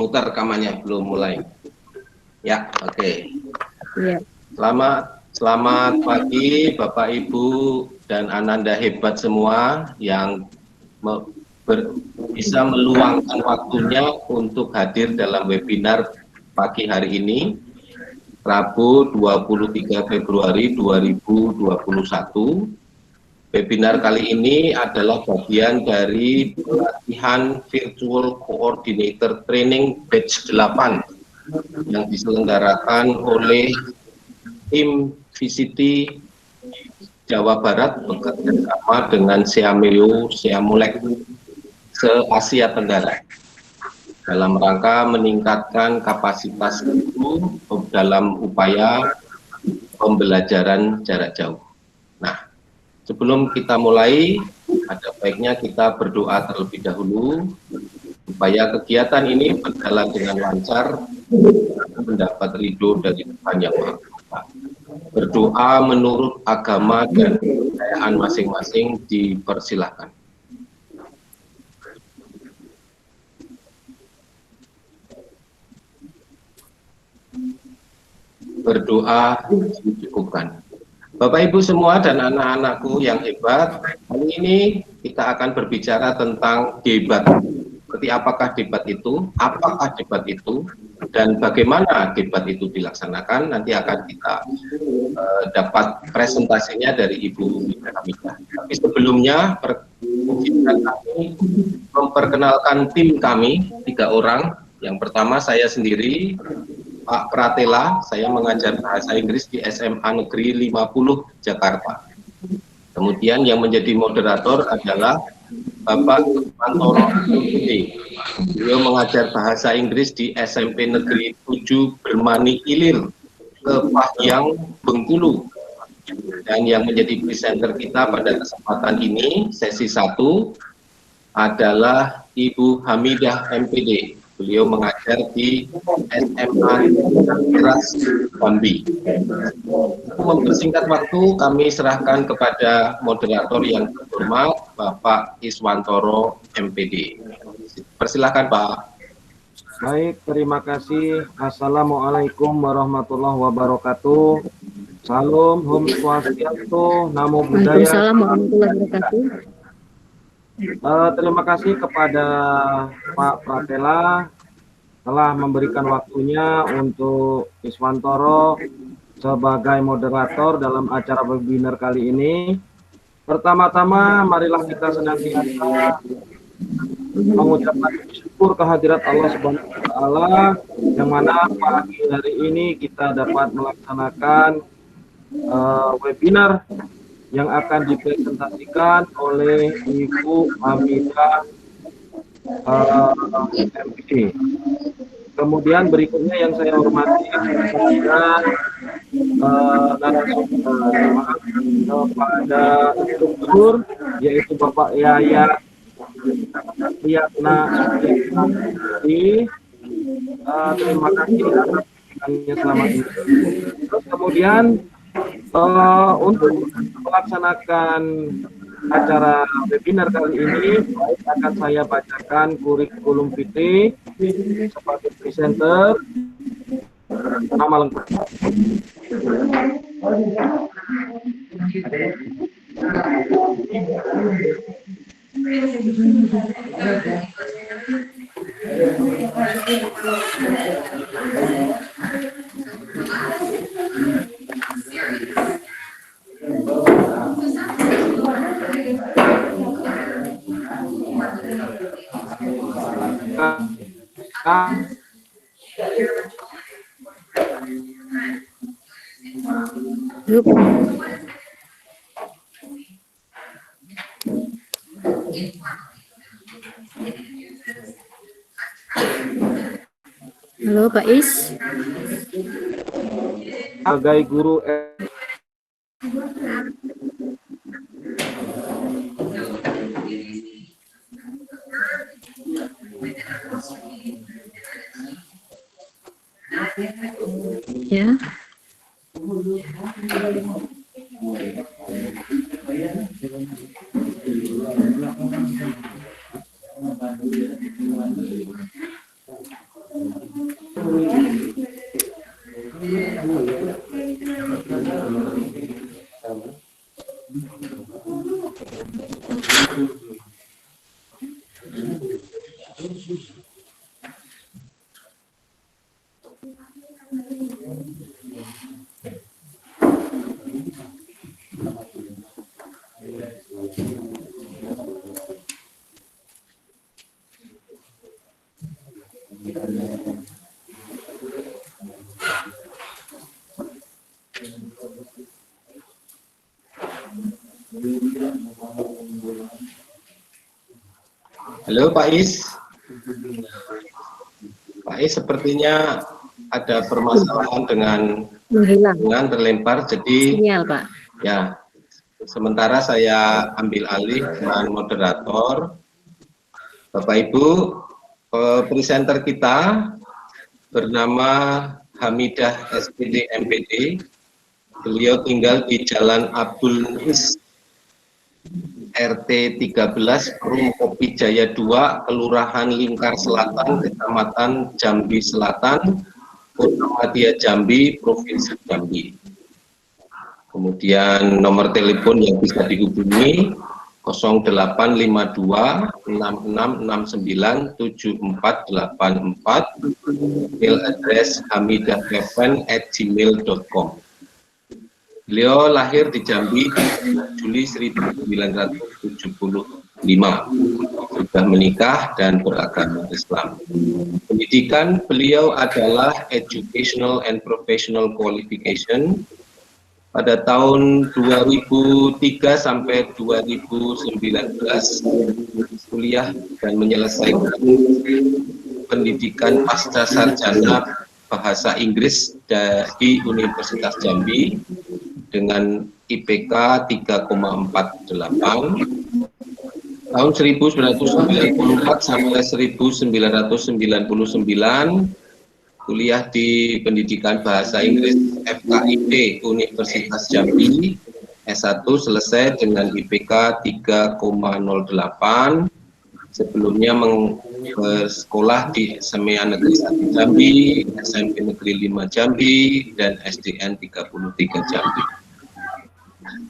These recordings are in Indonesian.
Mutar rekamannya belum mulai. Ya, oke. Ya. Selamat pagi Bapak Ibu dan Ananda hebat semua yang bisa meluangkan waktunya untuk hadir dalam webinar pagi hari ini, Rabu 23 Februari 2021. Webinar kali ini adalah bagian dari pelatihan Virtual Coordinator Training Batch 8 yang diselenggarakan oleh tim VCT Jawa Barat bekerja sama dengan Seameo Seamulek se-Asia Tenggara dalam rangka meningkatkan kapasitas guru dalam upaya pembelajaran jarak jauh. Nah, sebelum kita mulai, ada baiknya kita berdoa terlebih dahulu supaya kegiatan ini berjalan dengan lancar dan mendapat ridho dari Tuhan Yang Maha Kuasa. Berdoa menurut agama dan kepercayaan masing-masing dipersilahkan. Berdoa dicukupkan. Bapak Ibu semua dan anak-anakku yang hebat, hari ini kita akan berbicara tentang debat. Seperti apakah debat itu, dan bagaimana debat itu dilaksanakan, nanti akan kita dapat presentasinya dari Ibu Hamida. Tapi sebelumnya, kami memperkenalkan tim kami, 3 orang. Yang pertama saya sendiri, Pak Pratela, saya mengajar bahasa Inggris di SMA Negeri 50 Jakarta. Kemudian yang menjadi moderator adalah Bapak Mantoro MPD. Beliau mengajar bahasa Inggris di SMP Negeri 7 Bermani Ilir, Kepahyang, Bengkulu. Dan yang menjadi presenter kita pada kesempatan ini, sesi 1, adalah Ibu Hamidah MPD. Beliau mengajar di SMA Keras Bambi. Untuk mempersingkat waktu, kami serahkan kepada moderator yang terhormat, Bapak Iswantoro MPD. Persilakan, Pak. Baik, terima kasih. Assalamualaikum warahmatullahi wabarakatuh. Salam, Om Swastiastu, Namo Buddhaya. Waalaikumsalam warahmatullahi wabarakatuh. Terima kasih kepada Pak Pratela telah memberikan waktunya untuk Iswantoro sebagai moderator dalam acara webinar kali ini. Pertama-tama, marilah kita senantiasa mengucapkan syukur kehadirat Allah Subhanahu wa Ta'ala, yang mana pagi hari ini kita dapat melaksanakan webinar yang akan dipresentasikan oleh Ibu Hamidah MPD. Kemudian berikutnya yang saya hormati kepada narasumber kepada instruktur, yaitu Bapak Yayat Priyatna Suryati. Terima kasih atas perhatiannya selama ini. Terus kemudian untuk melaksanakan acara webinar kali ini, akan saya bacakan kurikulum vitae sebagai presenter. Nama lengkap. Halo Pak Is. Sebagai guru Ya. Halo Pak Is. Pak Is sepertinya ada permasalahan Menghilang dengan terlempar, jadi sinyal, Pak. ya sementara saya ambil alih dengan moderator. Bapak Ibu, presenter kita bernama Hamidah SPD MPD. Beliau tinggal di Jalan Abdul Muiz RT 13 Perum Kopi Jaya 2, Kelurahan Lingkar Selatan, Kecamatan Jambi Selatan, Kota Madya Jambi, Provinsi Jambi. Kemudian nomor telepon yang bisa dihubungi 0852 6669 7484, email address hamidahkeven@gmail.com. Beliau lahir di Jambi 9 Juli 1975, sudah menikah dan beragama Islam. Pendidikan beliau adalah Educational and Professional Qualification. Pada tahun 2003 sampai 2019 kuliah dan menyelesaikan pendidikan pasca sarjana bahasa Inggris di Universitas Jambi dengan IPK 3,48. Tahun 1994 sampai 1999 kuliah di pendidikan bahasa Inggris FKIP Universitas Jambi, S1 selesai dengan IPK 3,08. Sebelumnya bersekolah di SMA Negeri 1 Jambi, SMP Negeri 5 Jambi, dan SDN 33 Jambi.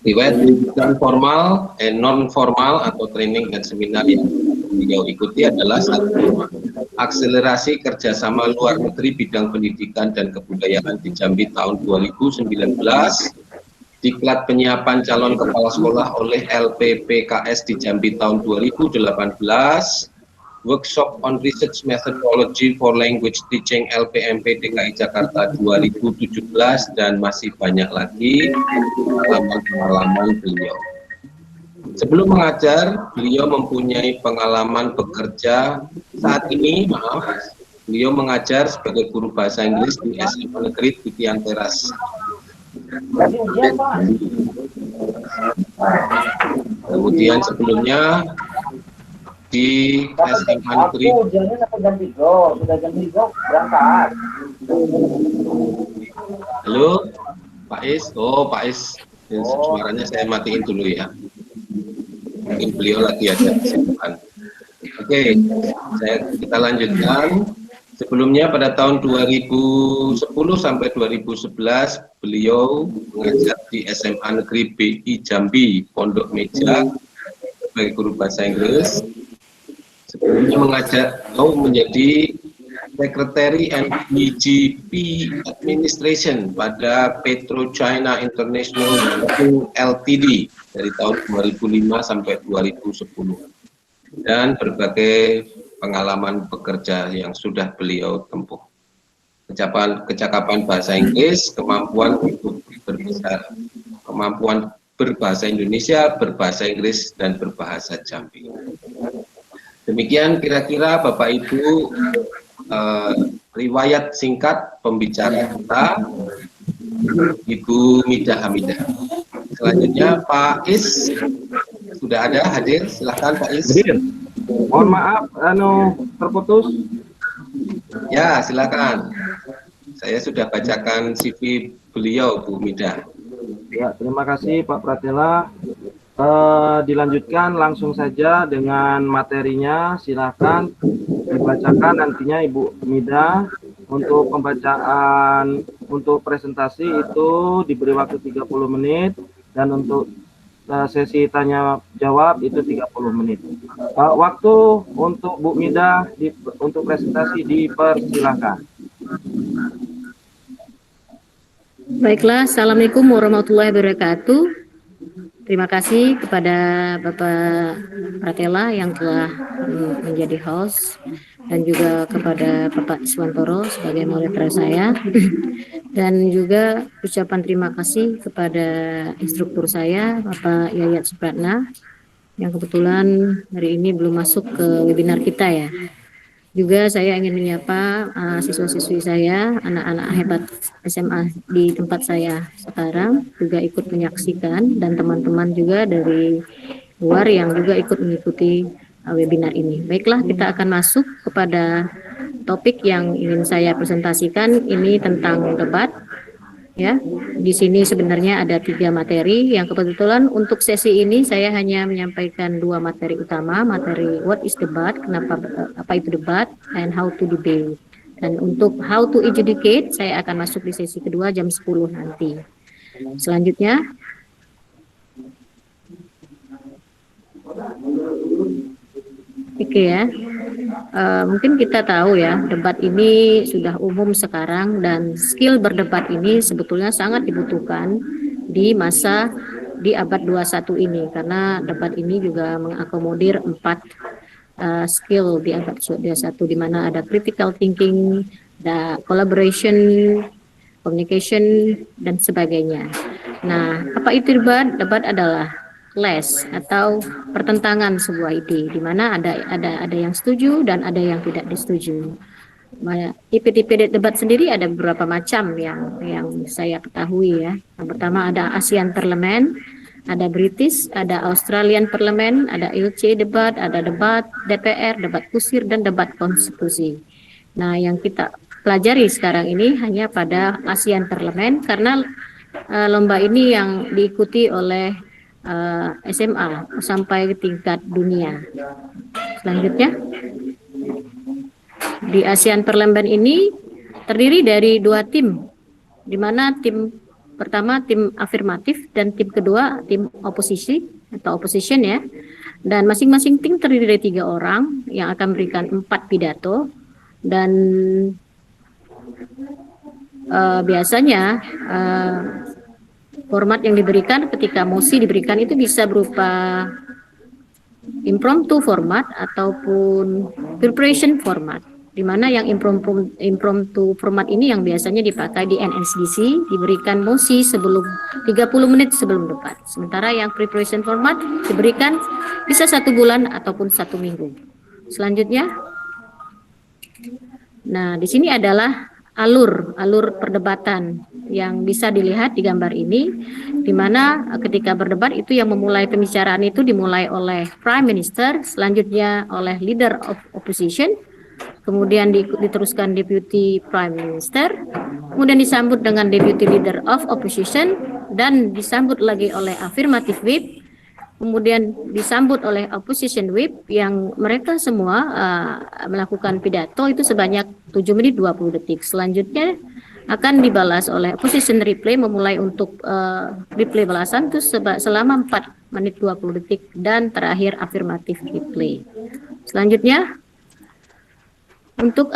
Riwayat pendidikan formal, non formal atau training dan seminar yang beliau ikuti adalah 1. Akselerasi kerjasama luar negeri bidang pendidikan dan kebudayaan di Jambi tahun 2019, Diklat penyiapan calon kepala sekolah oleh LPPKS di Jambi tahun 2018, Workshop on Research Methodology for Language Teaching LPMP DKI Jakarta 2017, dan masih banyak lagi pengalaman-pengalaman beliau. Sebelum mengajar, beliau mempunyai pengalaman bekerja. Saat ini, beliau mengajar sebagai guru bahasa Inggris di SMA Negeri Titian Teras. Kemudian sebelumnya di SMA Negeri. Halo, Pak Is. Oh, Pak Is. Suaranya saya matiin dulu ya. Mungkin beliau lagi ada kesibukan. Oke, kita lanjutkan. Sebelumnya pada tahun 2010 sampai 2011 beliau mengajar di SMA Negeri BI Jambi, Pondok Meja sebagai guru bahasa Inggris. Sebelumnya menjadi Secretary and BGP Administration pada PetroChina International Ltd dari tahun 2005 sampai 2010, dan berbagai pengalaman bekerja yang sudah beliau tempuh. Kecakapan bahasa Inggris, kemampuan berbahasa Indonesia, berbahasa Inggris, dan berbahasa Jambi. Demikian kira-kira Bapak Ibu riwayat singkat pembicara kita, Ibu Midah Hamidah. Selanjutnya Pak Is sudah ada hadir, silahkan Pak Is. Mohon maaf, terputus. Ya, silakan. Saya sudah bacakan CV beliau, Bu Midah. Ya, terima kasih Pak Pratela. Dilanjutkan langsung saja dengan materinya. Silakan dibacakan nantinya Ibu Midah. Untuk pembacaan, untuk presentasi itu diberi waktu 30 menit, dan untuk sesi tanya jawab itu 30 menit. Waktu untuk Bu Mida untuk presentasi dipersilakan. Baiklah, Assalamualaikum warahmatullahi wabarakatuh. Terima kasih kepada Bapak Pratela yang telah menjadi host, dan juga kepada Bapak Iswantoro sebagai moderator saya, dan juga ucapan terima kasih kepada instruktur saya, Bapak Yayat Supratna, yang kebetulan hari ini belum masuk ke webinar kita ya. Juga saya ingin menyapa siswa-siswi saya, anak-anak hebat SMA di tempat saya sekarang juga ikut menyaksikan, dan teman-teman juga dari luar yang juga ikut mengikuti webinar ini. Baiklah, kita akan masuk kepada topik yang ingin saya presentasikan, ini tentang debat. Ya, di sini sebenarnya ada 3 materi yang kebetulan untuk sesi ini saya hanya menyampaikan 2 materi utama, materi what is debat, apa itu debat, and how to debate. Dan untuk how to adjudicate saya akan masuk di sesi kedua jam 10 nanti. Selanjutnya, oke ya. Mungkin kita tahu ya, debat ini sudah umum sekarang, dan skill berdebat ini sebetulnya sangat dibutuhkan di masa di abad 21 ini, karena debat ini juga mengakomodir 4 skill di abad 21, di mana ada critical thinking, ada collaboration, communication, dan sebagainya. Nah, apa itu debat? Debat adalah clash atau pertentangan sebuah ide, di mana ada yang setuju dan ada yang tidak disetujui. Tipe-tipe debat sendiri ada beberapa macam yang saya ketahui ya. Yang pertama ada ASEAN Parliament, ada British, ada Australian Parliament, ada ILC debat, ada debat DPR, debat kusir, dan debat konstitusi. Nah, yang kita pelajari sekarang ini hanya pada ASEAN Parliament, karena lomba ini yang diikuti oleh SMA sampai tingkat dunia. Selanjutnya, di ASEAN Parliament ini terdiri dari 2 tim, di mana tim pertama tim afirmatif dan tim kedua tim oposisi atau opposition ya. Dan masing-masing tim terdiri dari 3 orang yang akan memberikan 4 pidato, dan biasanya format yang diberikan ketika mosi diberikan itu bisa berupa impromptu format ataupun preparation format, di mana yang impromptu format ini yang biasanya dipakai di NSDC, diberikan mosi sebelum 30 menit sebelum debat. Sementara yang preparation format diberikan bisa 1 bulan ataupun 1 minggu. Selanjutnya, nah di sini adalah alur perdebatan yang bisa dilihat di gambar ini, di mana ketika berdebat itu yang memulai pembicaraan itu dimulai oleh Prime Minister, selanjutnya oleh Leader of Opposition, kemudian diteruskan Deputy Prime Minister, kemudian disambut dengan Deputy Leader of Opposition, dan disambut lagi oleh Affirmative Whip, kemudian disambut oleh Opposition Whip, yang mereka semua melakukan pidato itu sebanyak 7 menit 20 detik. Selanjutnya akan dibalas oleh Opposition Reply, memulai untuk reply balasan itu selama 4 menit 20 detik, dan terakhir Affirmative Reply. Selanjutnya untuk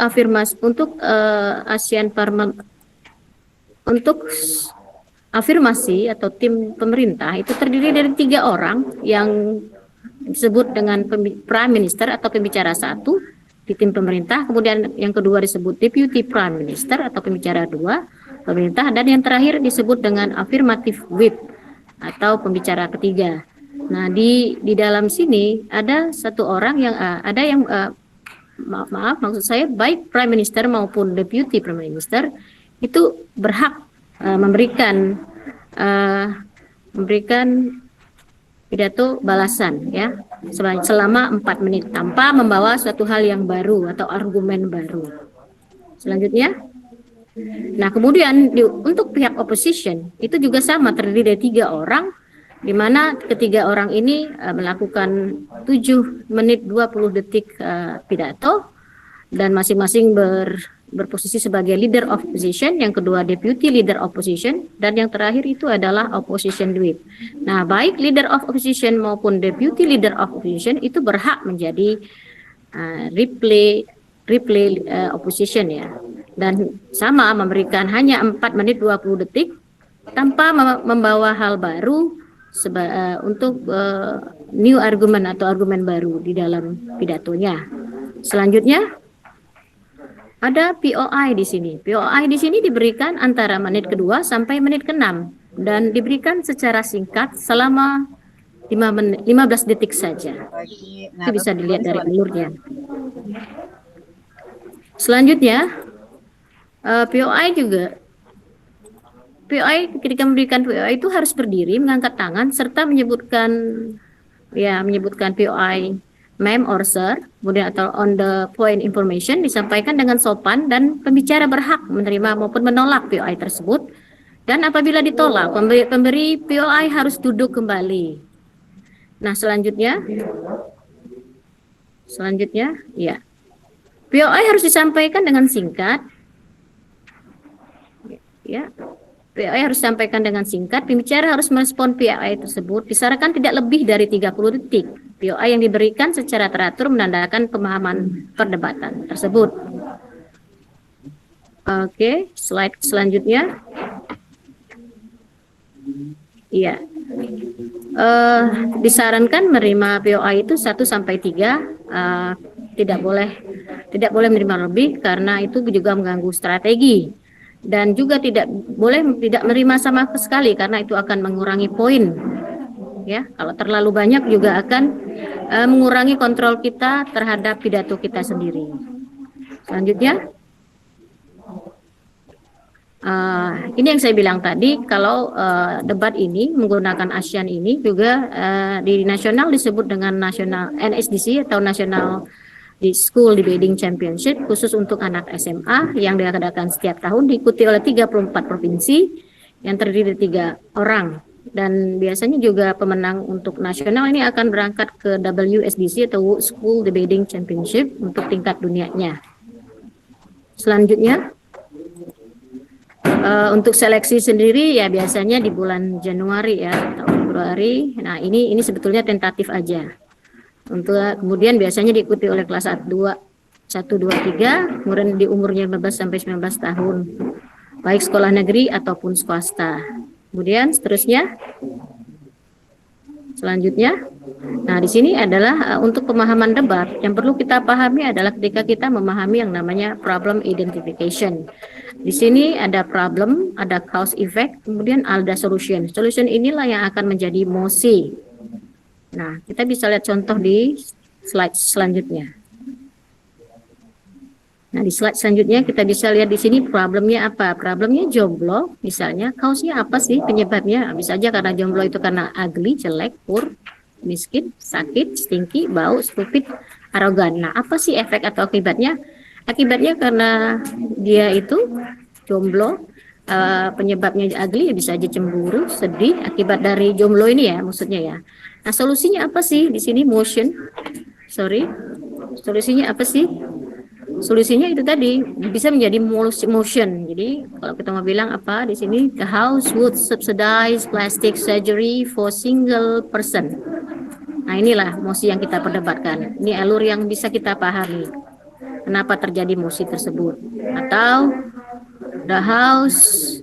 ASEAN Parliament, untuk afirmasi atau tim pemerintah itu terdiri dari 3 orang yang disebut dengan Prime Minister atau pembicara 1 di tim pemerintah, kemudian yang kedua disebut Deputy Prime Minister atau pembicara 2 pemerintah, dan yang terakhir disebut dengan Affirmative Whip atau pembicara ketiga. Nah, di dalam sini ada 1 orang yang maksud saya baik Prime Minister maupun Deputy Prime Minister itu berhak memberikan pidato balasan ya selama 4 menit tanpa membawa suatu hal yang baru atau argumen baru. Selanjutnya, nah kemudian untuk pihak opposition itu juga sama, terdiri dari 3 orang, di mana ketiga orang ini melakukan 7 menit 20 detik pidato, dan masing-masing berposisi sebagai leader of opposition, yang kedua deputy leader opposition, dan yang terakhir itu adalah opposition whip. Nah, baik leader of opposition maupun deputy leader of opposition itu berhak menjadi replay opposition ya. Dan sama memberikan hanya 4 menit 20 detik tanpa membawa hal baru untuk new argument atau argumen baru di dalam pidatonya. Selanjutnya ada POI di sini. POI di sini diberikan antara menit kedua sampai menit ke-6 dan diberikan secara singkat selama 15 detik saja. Itu bisa dilihat dari alurnya. Selanjutnya POI ketika memberikan POI itu harus berdiri, mengangkat tangan serta menyebutkan POI ma'am or sir, kemudian atau on the point information disampaikan dengan sopan dan pembicara berhak menerima maupun menolak POI tersebut. Dan apabila ditolak, pemberi POI harus duduk kembali. Nah, selanjutnya ya. POI harus disampaikan dengan singkat. Ya. POI harus disampaikan dengan singkat, pembicara harus merespon POI tersebut, disarankan tidak lebih dari 30 detik. POI yang diberikan secara teratur menandakan pemahaman perdebatan tersebut. Oke, slide selanjutnya. Iya. Disarankan menerima POI itu 1-3, tidak boleh menerima lebih karena itu juga mengganggu strategi. Dan juga tidak menerima sama sekali karena itu akan mengurangi poin. Ya, kalau terlalu banyak juga akan mengurangi kontrol kita terhadap pidato kita sendiri. Selanjutnya, ini yang saya bilang tadi, kalau debat ini menggunakan ASEAN ini juga di nasional disebut dengan nasional NSDC atau National di School Debating Championship khusus untuk anak SMA yang diadakan setiap tahun, diikuti oleh 34 provinsi yang terdiri dari 3 orang. Dan biasanya juga pemenang untuk nasional ini akan berangkat ke WSDC atau World School Debating Championship untuk tingkat dunianya. Selanjutnya, untuk seleksi sendiri ya biasanya di bulan Januari ya atau Februari. Nah, ini sebetulnya tentatif aja. Untuk kemudian biasanya diikuti oleh kelas 1, 2, 3, kemudian di umurnya 15 sampai 19 tahun, baik sekolah negeri ataupun swasta. Kemudian selanjutnya, nah di sini adalah untuk pemahaman debat yang perlu kita pahami adalah ketika kita memahami yang namanya problem identification. Di sini ada problem, ada cause effect, kemudian ada solution. Solution inilah yang akan menjadi mosi. Nah, kita bisa lihat contoh di slide selanjutnya. Nah, di slide selanjutnya kita bisa lihat di sini problemnya apa? Problemnya jomblo, misalnya. Cause-nya apa sih penyebabnya? Bisa aja karena jomblo itu karena ugly, jelek, poor, miskin, sakit, stinky, bau, stupid, arogan. Nah, apa sih efek atau akibatnya? Akibatnya karena dia itu jomblo, penyebabnya ugly, ya bisa aja cemburu, sedih, akibat dari jomblo ini ya, maksudnya ya. Nah, solusinya apa sih? Di sini solusinya apa sih? Solusinya itu tadi bisa menjadi motion. Jadi kalau kita mau bilang apa di sini, the house would subsidize plastic surgery for single person. Nah, inilah mosi yang kita perdebatkan. Ini alur yang bisa kita pahami. Kenapa terjadi mosi tersebut? Atau the house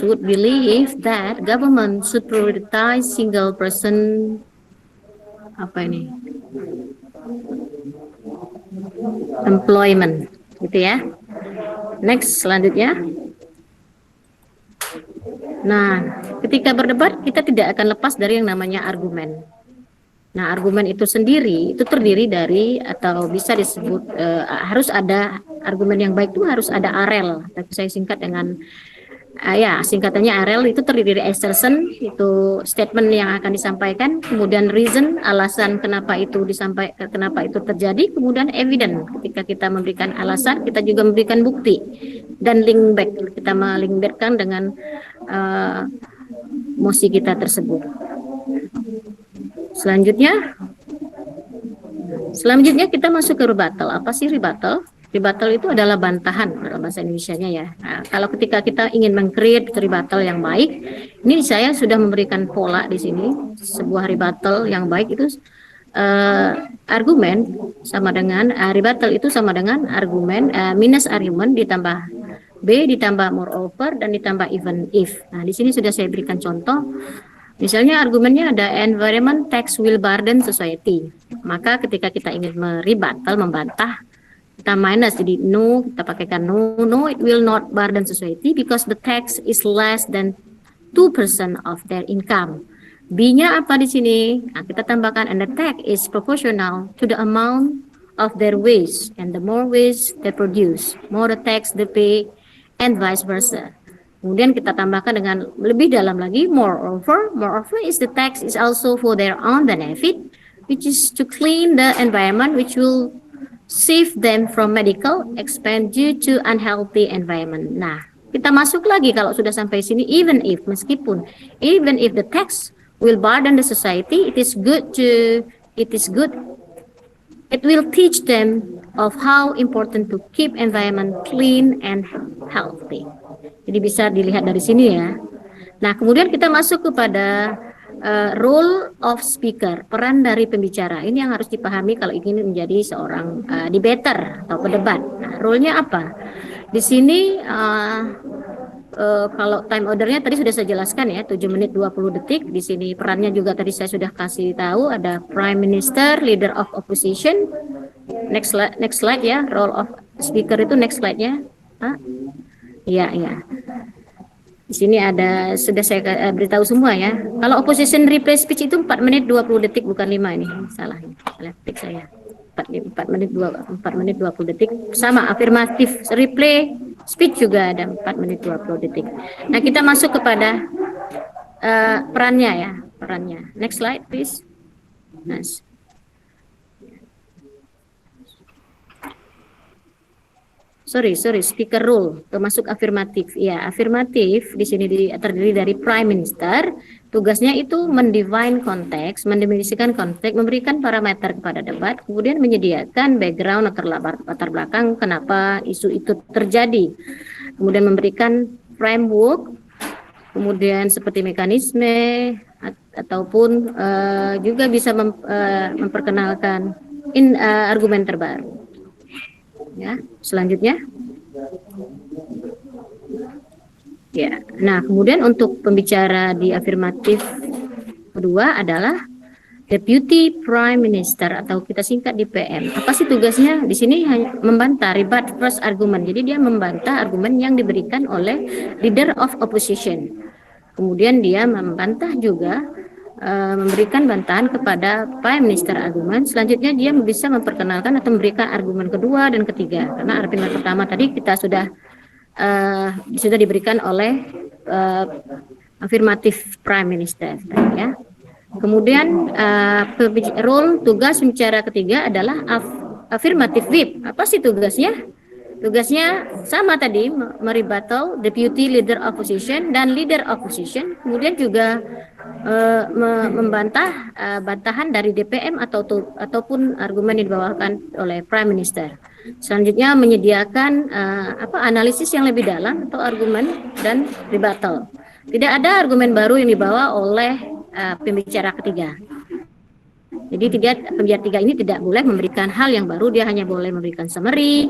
would believe that government should prioritize single person employment, gitu ya. Next, selanjutnya. Nah, ketika berdebat kita tidak akan lepas dari yang namanya argumen. Nah, argumen itu sendiri itu terdiri dari atau bisa disebut harus ada argumen yang baik itu harus ada AREL. Tapi saya singkat dengan singkatannya AREL itu terdiri dari assertion, itu statement yang akan disampaikan, kemudian reason, alasan kenapa itu terjadi, kemudian evidence, ketika kita memberikan alasan, kita juga memberikan bukti, dan link back, kita melink backkan dengan mosi kita tersebut. Selanjutnya kita masuk ke rebuttal. Apa sih rebuttal? rebuttal itu adalah bantahan dalam bahasa Indonesianya ya. Nah, kalau ketika kita ingin meng-create rebuttal yang baik, ini saya sudah memberikan pola di sini. Sebuah rebuttal yang baik itu argumen sama dengan rebuttal itu sama dengan argumen minus argumen ditambah B ditambah moreover dan ditambah even if. Nah, di sini sudah saya berikan contoh. Misalnya argumennya ada environment tax will burden society. Maka ketika kita ingin merebuttal, membantah, kita minus, jadi no, kita pakaikan no, it will not burden society because the tax is less than 2% of their income. B-nya apa di sini? Nah, kita tambahkan and the tax is proportional to the amount of their wage, and the more wage they produce, more the tax they pay, and vice versa. Kemudian kita tambahkan dengan lebih dalam lagi, moreover is the tax is also for their own benefit, which is to clean the environment, which will save them from medical expense due to unhealthy environment. Nah, kita masuk lagi kalau sudah sampai sini, even if the tax will burden the society, it will teach them of how important to keep environment clean and healthy. Jadi bisa dilihat dari sini ya. Nah, kemudian kita masuk kepada role of speaker, peran dari pembicara. Ini yang harus dipahami kalau ingin menjadi seorang debater atau pendebat. Nah, role-nya apa? Di sini kalau time ordernya tadi sudah saya jelaskan ya, 7 menit 20 detik. Di sini perannya juga tadi saya sudah kasih tahu, ada Prime Minister, Leader of Opposition. Next slide ya, role of speaker itu next slide-nya. Iya. Di sini ada, sudah saya beritahu semua ya. Kalau opposition reply speech itu 4 menit 20 detik, bukan 5 ini. Salah ketik saya. 4 menit 20 detik. Sama afirmatif reply speech juga ada 4 menit 20 detik. Nah, kita masuk kepada perannya ya, perannya. Next slide please. Nice. Sorry, speaker role, termasuk afirmatif. Ya, afirmatif di sini terdiri dari Prime Minister. Tugasnya itu mendefine konteks, mendefinisikan konteks, memberikan parameter kepada debat, kemudian menyediakan background atau latar belakang kenapa isu itu terjadi. Kemudian memberikan framework, kemudian seperti mekanisme, ataupun juga bisa memperkenalkan argumen terbaru. Ya, selanjutnya. Ya, nah kemudian untuk pembicara di afirmatif kedua adalah Deputy Prime Minister atau kita singkat DPM. Apa sih tugasnya? Di sini hanya membantah rebut first argument. Jadi dia membantah argumen yang diberikan oleh Leader of Opposition. Kemudian dia membantah juga memberikan bantahan kepada Prime Minister argumen. Selanjutnya dia bisa memperkenalkan atau memberikan argumen kedua dan ketiga. Karena argumen pertama tadi kita sudah diberikan oleh afirmatif Prime Minister ya. Kemudian role tugas pembicara ketiga adalah afirmatif whip. Apa sih tugasnya? Tugasnya sama tadi, merebuttal Deputy Leader Opposition dan Leader Opposition. Kemudian juga membantah bantahan dari DPM ataupun argumen yang dibawakan oleh Prime Minister. Selanjutnya menyediakan analisis yang lebih dalam atau argumen dan rebuttal. Tidak ada argumen baru yang dibawa oleh pembicara ketiga. Jadi pembicara tiga ini tidak boleh memberikan hal yang baru, dia hanya boleh memberikan summary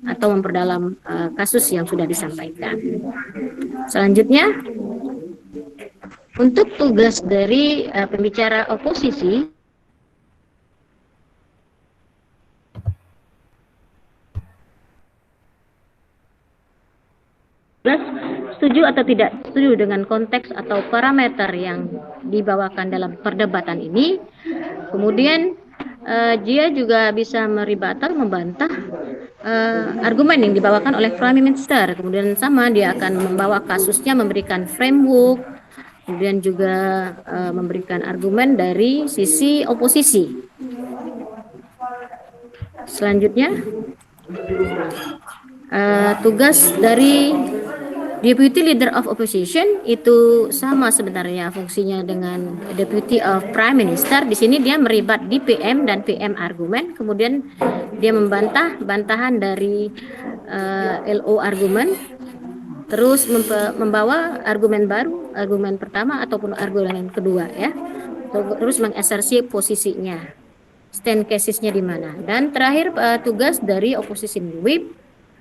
atau memperdalam kasus yang sudah disampaikan. Selanjutnya, untuk tugas dari pembicara oposisi, setuju atau tidak setuju dengan konteks atau parameter yang dibawakan dalam perdebatan ini. Kemudian dia juga bisa merebuttal, membantah argumen yang dibawakan oleh Prime Minister. Kemudian sama, dia akan membawa kasusnya, memberikan framework, kemudian juga memberikan argumen dari sisi oposisi. Selanjutnya, tugas dari Deputy Leader of Opposition itu sama sebenarnya fungsinya dengan Deputy of Prime Minister. Di sini dia meribat di PM dan PM argumen, kemudian dia membantah bantahan dari LO argumen, terus membawa argumen baru, argumen pertama ataupun argumen kedua ya. Terus mengesersi posisinya, stand casesnya di mana. Dan terakhir tugas dari opposition whip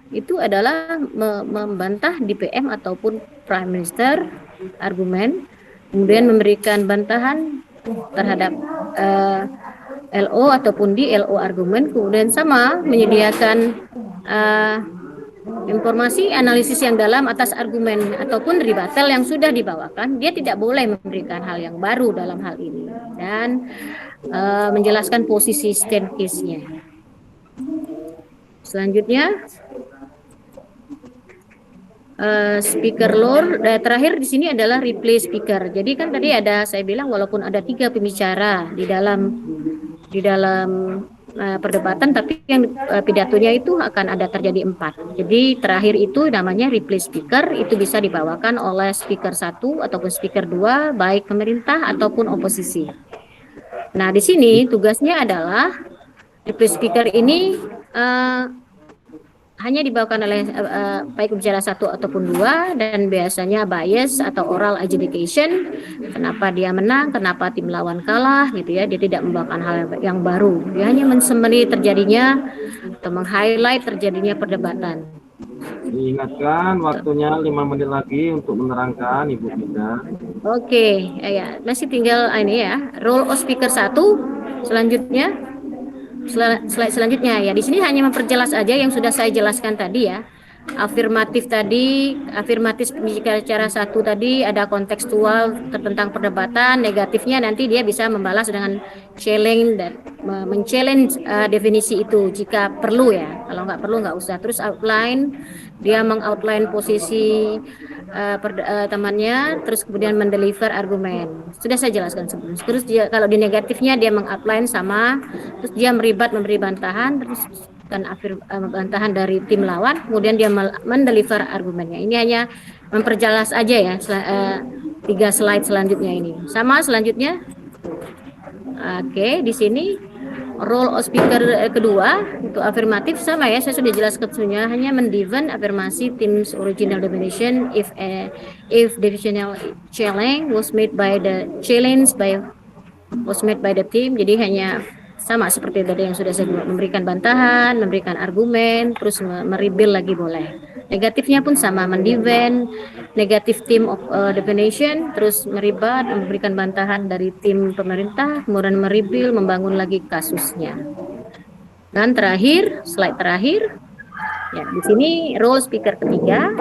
itu adalah membantah DPM ataupun Prime Minister argumen, kemudian memberikan bantahan terhadap LO ataupun di LO argumen, kemudian sama menyediakan informasi analisis yang dalam atas argumen ataupun rebuttal yang sudah dibawakan. Dia tidak boleh memberikan hal yang baru dalam hal ini dan menjelaskan posisi stand case-nya. Selanjutnya speaker lord, terakhir di sini adalah replay speaker. Jadi kan tadi saya bilang walaupun ada 3 pembicara di dalam perdebatan, tapi yang pidatonya itu akan ada terjadi 4. Jadi terakhir itu namanya replay speaker, itu bisa dibawakan oleh speaker 1 ataupun speaker 2, baik pemerintah ataupun oposisi. Nah di sini tugasnya adalah replay speaker ini hanya dibawakan oleh baik pembicara 1 ataupun 2, dan biasanya bias atau oral adjudication, kenapa dia menang, kenapa tim lawan kalah gitu ya. Dia tidak membawakan hal yang baru, dia hanya mensummary terjadinya atau meng-highlight terjadinya perdebatan. Diingatkan waktunya 5 menit lagi untuk menerangkan Ibu Mida. Oke, ya masih tinggal ini ya, role of speaker 1. Selanjutnya slide selanjutnya ya, di sini hanya memperjelas aja yang sudah saya jelaskan tadi ya. Afirmatif bicara 1 tadi ada kontekstual tentang perdebatan, negatifnya nanti dia bisa membalas dengan challenge dan men-challenge definisi itu jika perlu ya. Kalau nggak perlu nggak usah. Terus outline, dia meng-outline posisi temannya, terus kemudian mendeliver argumen. Sudah saya jelaskan sebelumnya. Terus dia kalau di negatifnya dia meng-outline sama, terus dia memberi bantahan, terus dan bantahan dari tim lawan, kemudian dia mendeliver argumennya. Ini hanya memperjelas aja ya 3 slide selanjutnya ini. Sama selanjutnya. Oke, di sini role of speaker kedua itu afirmatif sama ya, saya sudah jelaskan sebelumnya, hanya mendefend afirmasi tim's original definition if divisional challenge was made by the team. Jadi hanya sama seperti tadi yang sudah saya buat, memberikan bantahan, memberikan argumen, terus merebuild lagi boleh. Negatifnya pun sama, mendefend negatif team of definition, terus meribat, memberikan bantahan dari tim pemerintah, kemudian merebuild, membangun lagi kasusnya. Dan terakhir, slide terakhir, ya di sini role speaker ketiga,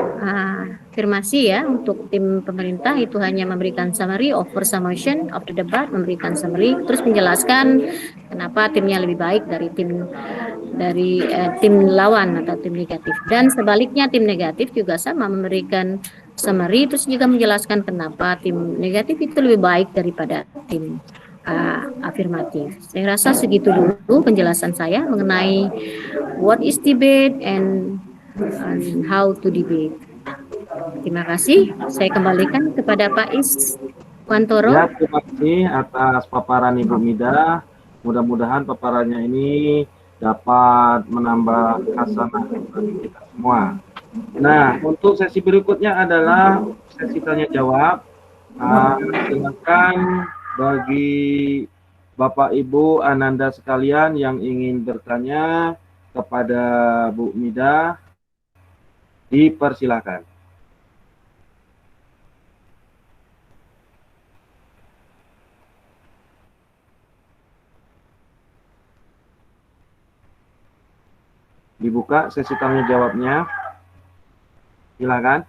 afirmasi ya untuk tim pemerintah itu hanya memberikan summary of summation of the debate, memberikan summary, terus menjelaskan kenapa timnya lebih baik dari tim lawan atau tim negatif. Dan sebaliknya tim negatif juga sama, memberikan summary, terus juga menjelaskan kenapa tim negatif itu lebih baik daripada tim afirmatif. Saya rasa segitu dulu penjelasan saya mengenai what is debate and how to debate. Terima kasih. Saya kembalikan kepada Pak Iswantoro. Ya, terima kasih atas paparan Ibu Mida. Mudah-mudahan paparannya ini dapat menambah hasanah bagi kita semua. Nah, untuk sesi berikutnya adalah sesi tanya jawab. Silakan bagi Bapak Ibu Ananda sekalian yang ingin bertanya kepada Bu Mida, dipersilakan. Dibuka sesi tanya jawabnya. Silakan.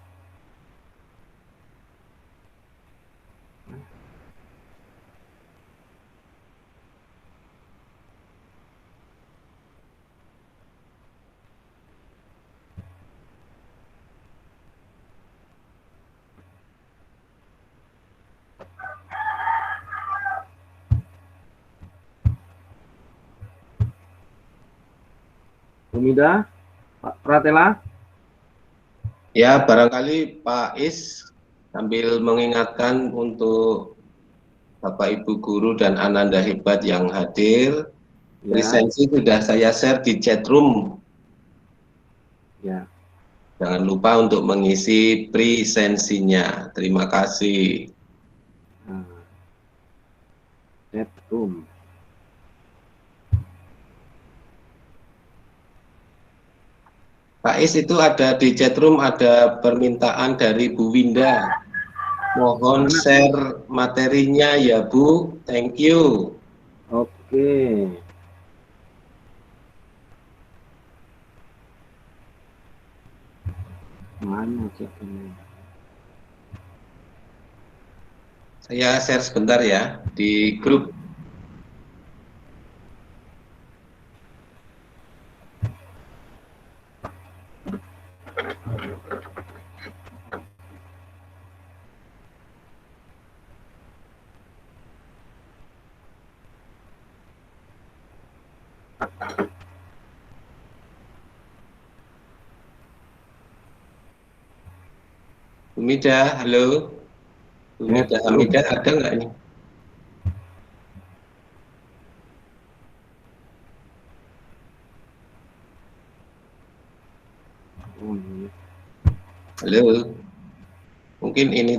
Bu Mida, Pak Pratela. Ya, barangkali Pak Is sambil mengingatkan untuk Bapak Ibu guru dan Ananda hebat yang hadir, Ya, presensi sudah saya share di chat room. ya. Jangan lupa untuk mengisi presensinya. Terima kasih. Nah, chat room. Pak Is, itu ada di chat room ada permintaan dari Bu Winda. Mohon share materinya ya Bu. Thank you. Oke. Mana chat ini? Saya share sebentar ya di grup. Bu Mida, halo. Bu Mida Hamidah ada nggak ini? Oh, iya. Halo. Mungkin ini,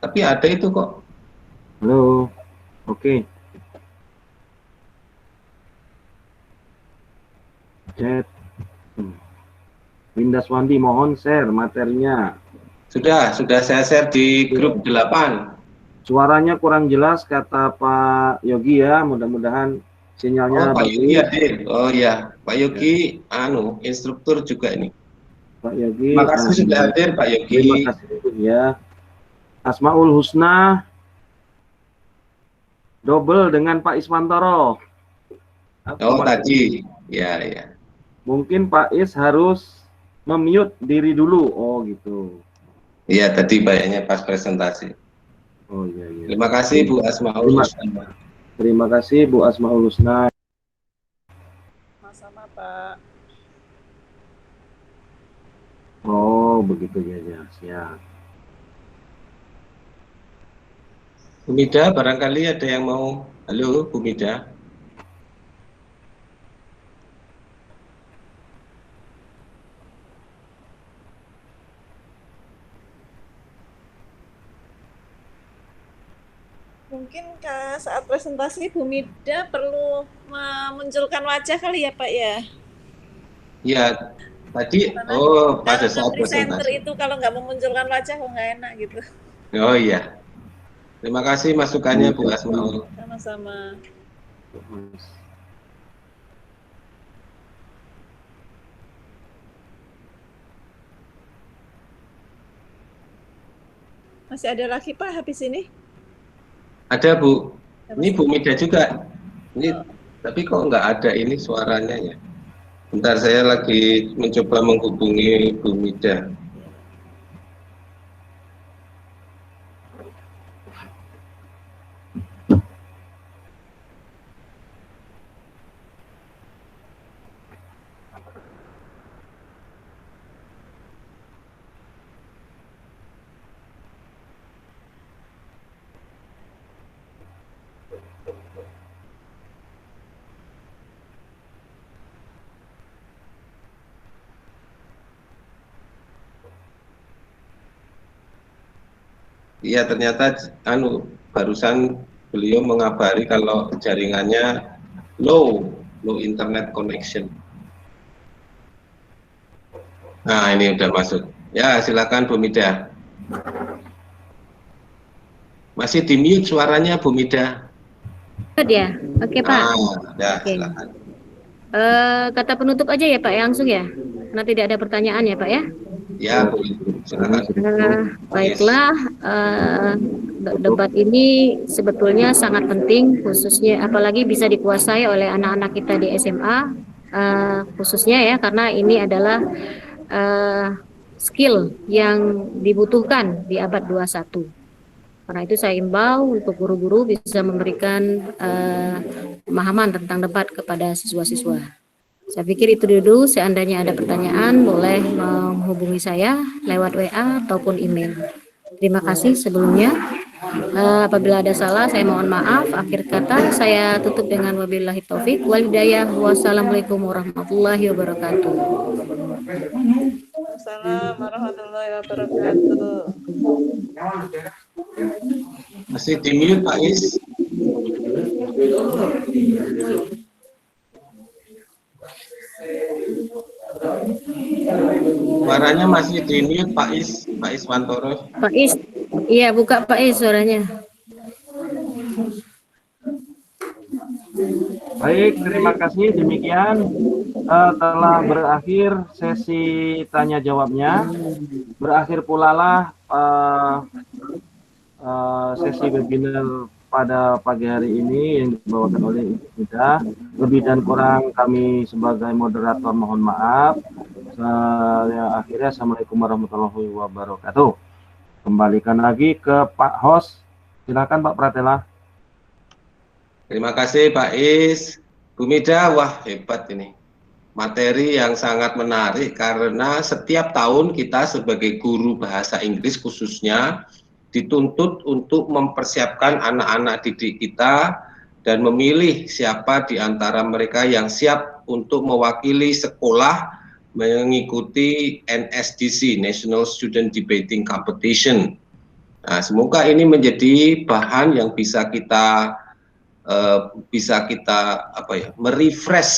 tapi ada itu kok. Halo. Oke. Chat. Winda Swandi, mohon share materinya. Sudah saya share di grup 8. Suaranya kurang jelas kata Pak Yogi ya. Mudah-mudahan sinyalnya Pak Yogi bagus. hadir. Oh ya, Pak Yogi instruktur juga ini. Pak Yogi. Terima kasih sudah hadir Pak Yogi. Terima kasih ya. Asmaul Husna double dengan Pak Ismantoro. Oh tadi, ya. Mungkin Pak Is harus memute diri dulu. Oh gitu. Iya tadi bayangnya pas presentasi. Oh iya. Terima kasih Bu Asmaul Husna. Terima kasih Bu Asmaul Husna. Sama-sama Pak. Oh begitu ya, siap. Bu Mida, barangkali ada yang mau. Halo Bu Mida. Mungkin saat presentasi Bu Mida perlu memunculkan wajah kali ya Pak ya? Ya, tadi pada saat presentasi. Itu kalau nggak memunculkan wajah kok nggak enak gitu. Oh iya. Terima kasih masukannya Bu Asmaul. Sama-sama. Masih ada lagi Pak habis ini? Ada Bu. Ini Bu Mida juga. Ini tapi kok nggak ada ini suaranya ya. Bentar, saya lagi mencoba menghubungi Bu Mida. Iya, ternyata barusan beliau mengabari kalau jaringannya low internet connection. Nah, ini udah masuk. Ya, silakan Bu Mida. Masih di mute suaranya Bu Mida. Ya, oke Pak. Ya, Oke. silakan. Kata penutup aja ya Pak, langsung ya. Karena tidak ada pertanyaan ya Pak ya. Ya, Bu, silakan. Baiklah, debat ini sebetulnya sangat penting, khususnya apalagi bisa dikuasai oleh anak-anak kita di SMA, khususnya ya karena ini adalah skill yang dibutuhkan di abad 21. Karena itu saya imbau untuk guru-guru bisa memberikan pemahaman tentang debat kepada siswa-siswa. Saya pikir itu dulu. Seandainya ada pertanyaan, boleh menghubungi saya lewat WA ataupun email. Terima kasih sebelumnya. Apabila ada salah, saya mohon maaf. Akhir kata, saya tutup dengan wabillahi taufik wal hidayah. Wassalamualaikum warahmatullahi wabarakatuh. Assalamualaikum warahmatullahi wabarakatuh. Masih di mute Pak Is. Suaranya masih di mute Pak Iswantoro. Pak Is, iya buka Pak Is suaranya. Baik, terima kasih. Demikian telah berakhir sesi tanya jawabnya. Berakhir pula lah sesi webinar pada pagi hari ini yang dibawakan oleh Ibu Mida. Lebih dan kurang kami sebagai moderator mohon maaf. Akhirnya Assalamualaikum warahmatullahi wabarakatuh. Kembalikan lagi ke Pak Host. Silakan Pak Pratela. Terima kasih Pak Is. Bu Mida, wah hebat ini. Materi yang sangat menarik karena setiap tahun kita sebagai guru bahasa Inggris khususnya dituntut untuk mempersiapkan anak-anak didik kita dan memilih siapa di antara mereka yang siap untuk mewakili sekolah mengikuti NSDC, National Student Debating Competition. Nah, semoga ini menjadi bahan yang bisa kita merefresh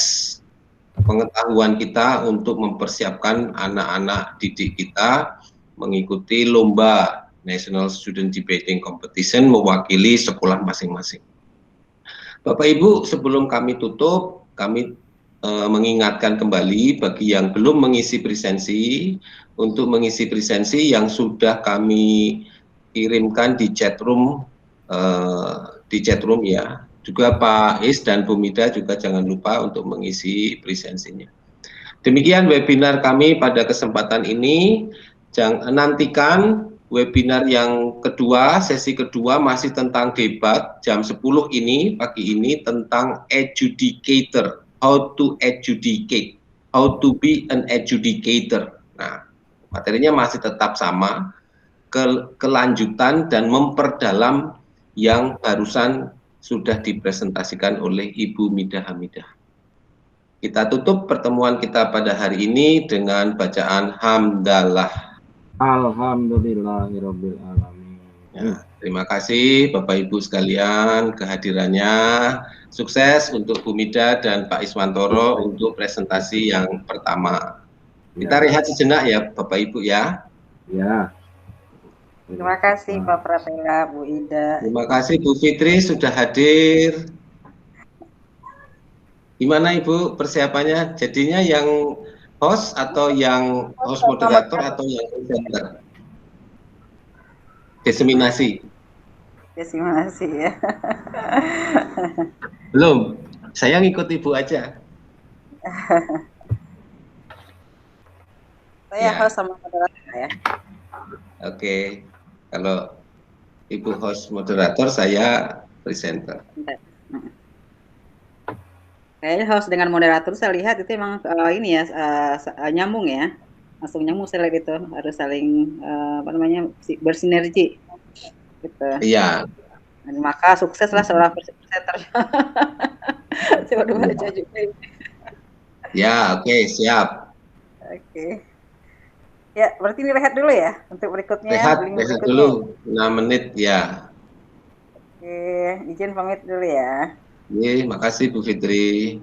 pengetahuan kita untuk mempersiapkan anak-anak didik kita mengikuti lomba National Student Debating Competition mewakili sekolah masing-masing. Bapak Ibu, sebelum kami tutup, kami mengingatkan kembali bagi yang belum mengisi presensi, untuk mengisi presensi yang sudah kami kirimkan di chat room ya. Juga Pak Is dan Bu Mida juga jangan lupa untuk mengisi presensinya. Demikian webinar kami pada kesempatan ini. Nantikan webinar yang kedua, sesi kedua masih tentang debat jam 10 ini, pagi ini, tentang adjudicator, how to adjudicate, how to be an adjudicator. Nah, materinya masih tetap sama, kelanjutan dan memperdalam yang barusan sudah dipresentasikan oleh Ibu Mida Hamidah. Kita tutup pertemuan kita pada hari ini dengan bacaan hamdalah. Alhamdulillahirabbil alamin. Ya, terima kasih Bapak Ibu sekalian kehadirannya. Sukses untuk Bu Mida dan Pak Iswantoro untuk presentasi yang pertama. Kita rehat sejenak ya Bapak Ibu ya. Ya. Terima kasih Pak Pratela, Bu Ida. Terima kasih Bu Fitri sudah hadir. Gimana Ibu persiapannya? Jadinya yang host atau yang host moderator atau yang presenter? Diseminasi. Diseminasi ya. Belum. Saya ngikut Ibu aja. Saya host sama moderator ya. Oke. Kalau Ibu host moderator, saya presenter. Kayaknya host dengan moderator saya lihat itu emang ini ya nyambung ya, langsung nyambung. Saya lihat itu harus saling bersinergi gitu. Iya. Dan maka sukseslah seorang presenter. Saya baru baca juga ini. Ya, oke, siap. Oke. Ya, berarti ini rehat dulu ya untuk berikutnya. Rehat dulu 6 menit ya. Oke, izin pamit dulu ya. Makasih Bu Fitri.